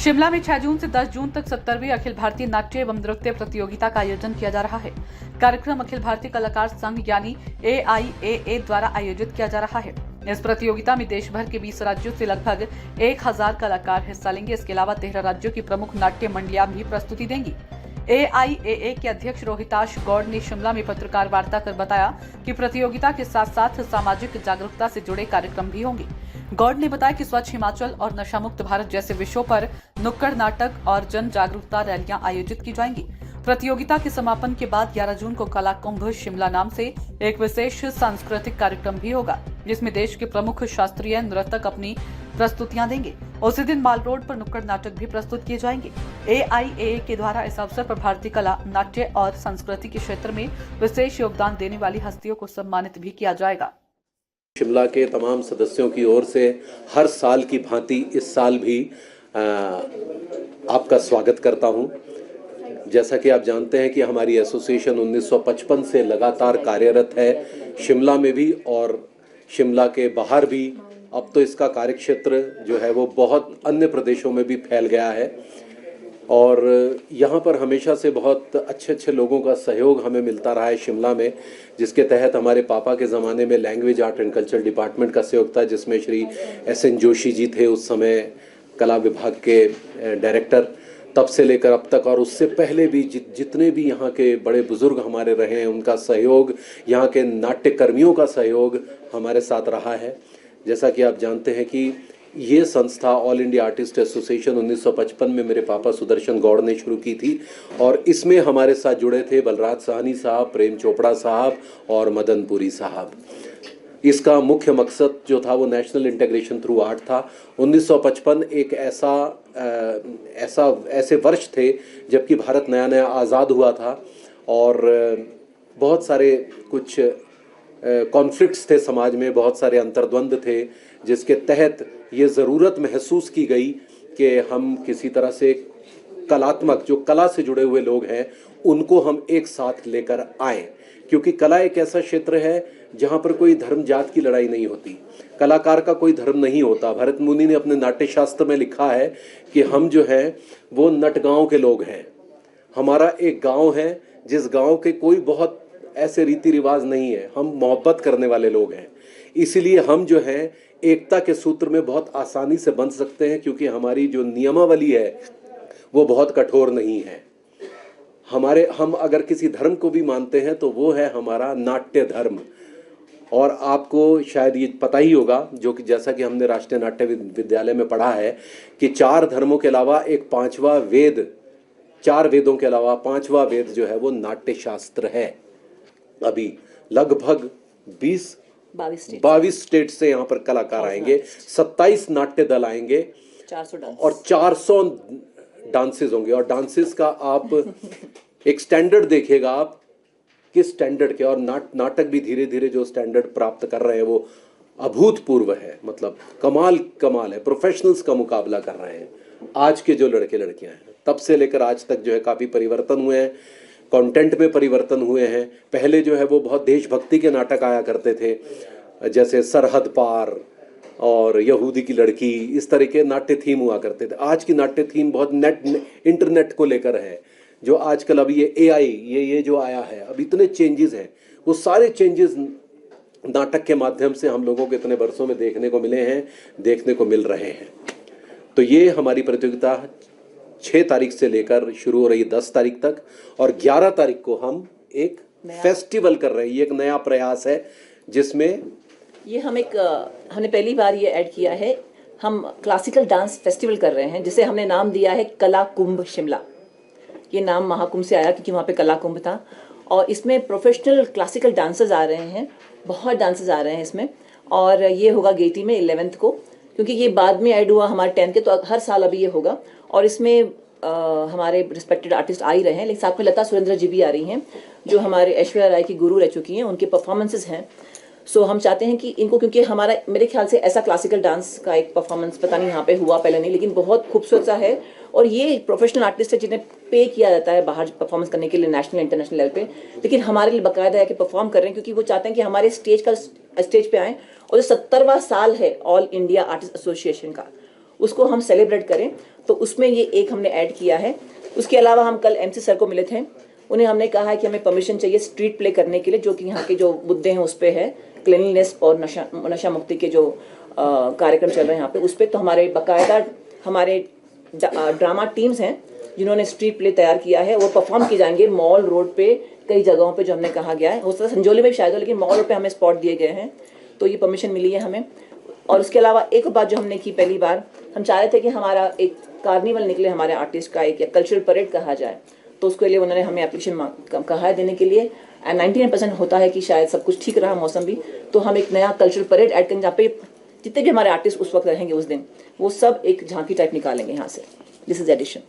शिमला में 6 जून से 10 जून तक 70वीं अखिल भारतीय नाट्य एवं नृत्य प्रतियोगिता का आयोजन किया जा रहा है। कार्यक्रम अखिल भारतीय कलाकार संघ यानी AIAA द्वारा आयोजित किया जा रहा है। इस प्रतियोगिता में देश भर के 20 राज्यों से लगभग 1000 कलाकार हिस्सा लेंगे। इसके अलावा 13 राज्यों की प्रमुख नाट्य मंडलियां भी प्रस्तुति देंगी। AIAA के अध्यक्ष रोहिताश गौड़ ने शिमला में पत्रकार वार्ता कर बताया कि प्रतियोगिता के साथ साथ सामाजिक जागरूकता से जुड़े कार्यक्रम भी होंगे। गौड़ ने बताया कि स्वच्छ हिमाचल और नशामुक्त भारत जैसे विषयों पर नुक्कड़ नाटक और जन जागरूकता रैलियां आयोजित की जाएंगी। प्रतियोगिता के समापन के बाद 11 जून को कला कुंभ शिमला नाम से एक विशेष सांस्कृतिक कार्यक्रम भी होगा, जिसमें देश के प्रमुख शास्त्रीय नर्तक अपनी प्रस्तुतियां देंगे। उसी दिन माल रोड पर नुक्कड़ नाटक भी प्रस्तुत किए जाएंगे। AIAA के द्वारा इस अवसर पर भारतीय कला, नाट्य और संस्कृति के क्षेत्र में विशेष योगदान देने वाली हस्तियों को सम्मानित भी किया जाएगा। शिमला के तमाम सदस्यों की ओर से हर साल की भांति इस साल भी आपका स्वागत करता हूं। जैसा कि आप जानते हैं कि हमारी एसोसिएशन 1955 से लगातार कार्यरत है, शिमला में भी और शिमला के बाहर भी। अब तो इसका कार्यक्षेत्र जो है वो बहुत अन्य प्रदेशों में भी फैल गया है और यहाँ पर हमेशा से बहुत अच्छे लोगों का सहयोग हमें मिलता रहा है शिमला में, जिसके तहत हमारे पापा के ज़माने में language art and culture department का सहयोग था, जिसमें श्री SN जोशी जी थे उस समय कला विभाग के डायरेक्टर। तब से लेकर अब तक और उससे पहले भी जितने भी यहाँ के बड़े बुजुर्ग हमारे रहे हैं, उनका सहयोग, यहाँ के नाट्य कर्मियों का सहयोग हमारे साथ रहा है। जैसा कि आप जानते हैं कि ये संस्था ऑल इंडिया आर्टिस्ट एसोसिएशन 1955 में मेरे पापा सुदर्शन गौड़ ने शुरू की थी और इसमें हमारे साथ जुड़े थे बलराज साहनी साहब, प्रेम चोपड़ा साहब और मदन पुरी साहब। इसका मुख्य मकसद जो था वो नेशनल इंटीग्रेशन थ्रू आर्ट था। 1955 एक ऐसे वर्ष थे जबकि भारत नया नया आज़ाद हुआ था और बहुत सारे कुछ कॉन्फ्लिक्ट्स थे समाज में, बहुत सारे अंतर्द्वंद थे, जिसके तहत ये ज़रूरत महसूस की गई कि हम किसी तरह से कलात्मक, जो कला से जुड़े हुए लोग हैं, उनको हम एक साथ लेकर आएँ, क्योंकि कला एक ऐसा क्षेत्र है जहाँ पर कोई धर्म जात की लड़ाई नहीं होती, कलाकार का कोई धर्म नहीं होता। भरत मुनि ने अपने नाट्य शास्त्र में लिखा है कि हम जो हैं वो नटगांव के लोग हैं। हमारा एक गांव है जिस गांव के कोई बहुत ऐसे रीति रिवाज नहीं है, हम मोहब्बत करने वाले लोग हैं। इसीलिए हम जो हैं एकता के सूत्र में बहुत आसानी से बंध सकते हैं, क्योंकि हमारी जो नियमावली है वो बहुत कठोर नहीं है। हम अगर किसी धर्म को भी मानते हैं तो वो है हमारा नाट्य धर्म। और आपको शायद ये पता ही होगा, जो कि जैसा कि हमने राष्ट्रीय नाट्य विद्यालय में पढ़ा है कि 4 धर्मों के अलावा एक 5वां वेद, 4 वेदों के अलावा 5वां वेद जो है वो नाट्य शास्त्र है। अभी लगभग 22 स्टेट से यहाँ पर कलाकार आएंगे, 27 नाट्य दल आएंगे, 400 डांस और 400 डांसेस होंगे। और डांसेस का आप एक स्टैंडर्ड देखिएगा, आप किस स्टैंडर्ड के, और नाटक भी धीरे धीरे जो स्टैंडर्ड प्राप्त कर रहे हैं वो अभूतपूर्व है। मतलब कमाल है, प्रोफेशनल्स का मुकाबला कर रहे हैं आज के जो लड़के लड़कियां हैं। तब से लेकर आज तक जो है काफ़ी परिवर्तन हुए हैं, कंटेंट में परिवर्तन हुए हैं। पहले जो है वो बहुत देशभक्ति के नाटक आया करते थे, जैसे सरहद पार और यहूदी की लड़की, इस तरह के नाट्य थीम हुआ करते थे। आज की नाट्य थीम बहुत इंटरनेट को लेकर है, जो आजकल अभी ये AI ये जो आया है, अब इतने चेंजेस हैं, वो सारे चेंजेस नाटक के माध्यम से हम लोगों को इतने वर्षों में देखने को मिले हैं, देखने को मिल रहे हैं। तो ये हमारी प्रतियोगिता 6 तारीख से लेकर शुरू हो रही है 10 तारीख तक, और 11 तारीख को हम एक फेस्टिवल कर रहे हैं। ये एक नया प्रयास है जिसमें ये हमने पहली बार ये ऐड किया है, हम क्लासिकल डांस फेस्टिवल कर रहे हैं, जिसे हमने नाम दिया है कला कुंभ शिमला। ये नाम महाकुंभ से आया क्योंकि वहाँ पे कला कुंभ था, और इसमें प्रोफेशनल क्लासिकल डांसर्स आ रहे हैं, बहुत डांसर्स आ रहे हैं इसमें। और ये होगा गेटी में 11th को, क्योंकि ये बाद में ऐड हुआ हमारे 10th के, तो हर साल अभी ये होगा। और इसमें हमारे रिस्पेक्टेड आर्टिस्ट आ ही रहे हैं, लेकिन साथ में लता सुरेंद्र जी भी आ रही हैं, जो हमारे ऐश्वर्या राय की गुरु रह चुकी हैं, उनके परफॉर्मेंसेस हैं। सो हम चाहते हैं कि इनको, क्योंकि हमारा मेरे ख्याल से ऐसा क्लासिकल डांस का एक परफॉर्मेंस पता नहीं यहाँ पे हुआ पहले नहीं, लेकिन बहुत खूबसूरत सा है। और ये प्रोफेशनल आर्टिस्ट है जिन्हें पे किया जाता है बाहर परफॉर्मेंस करने के लिए नेशनल इंटरनेशनल लेवल पे, लेकिन हमारे लिए बाकायदा है कि परफॉर्म कर रहे हैं, क्योंकि वो चाहते हैं कि हमारे स्टेज पे आएँ। और जो 70वां साल है ऑल इंडिया आर्टिस्ट एसोसिएशन का, उसको हम सेलिब्रेट करें, तो उसमें ये एक हमने ऐड किया है। उसके अलावा हम कल MC सर को मिले थे, उन्हें हमने कहा है कि हमें परमिशन चाहिए स्ट्रीट प्ले करने के लिए, जो कि यहाँ के जो मुद्दे हैं उस पर है, क्लीनलीनेस और नशा मुक्ति के जो कार्यक्रम चल रहे हैं यहाँ पे, उस पर तो हमारे बाकायदा हमारे ड्रामा टीम्स हैं जिन्होंने स्ट्रीट प्ले तैयार किया है, वो परफॉर्म किए जाएंगे मॉल रोड पे, कई जगहों पे जो हमने कहा गया है। हो सकता है संजौली में भी शायद हो, लेकिन मॉल रोड पे हमें स्पॉट दिए गए हैं, तो ये परमिशन मिली है हमें। और उसके अलावा एक बात जो हमने की, पहली बार हम चाह रहे थे कि हमारा एक कार्निवल निकले हमारे आर्टिस्ट का, एक या कल्चरल परेड कहा जाए, तो उसके लिए उन्होंने हमें एप्लीकेशन कहा है देने के लिए, एंड 99% होता है कि शायद सब कुछ ठीक रहा, मौसम भी, तो हम एक नया कल्चरल परेड ऐड करेंगे, जहाँ पे जितने भी हमारे आर्टिस्ट उस वक्त रहेंगे उस दिन, वो सब एक झांकी टाइप निकालेंगे यहाँ से। This is addition.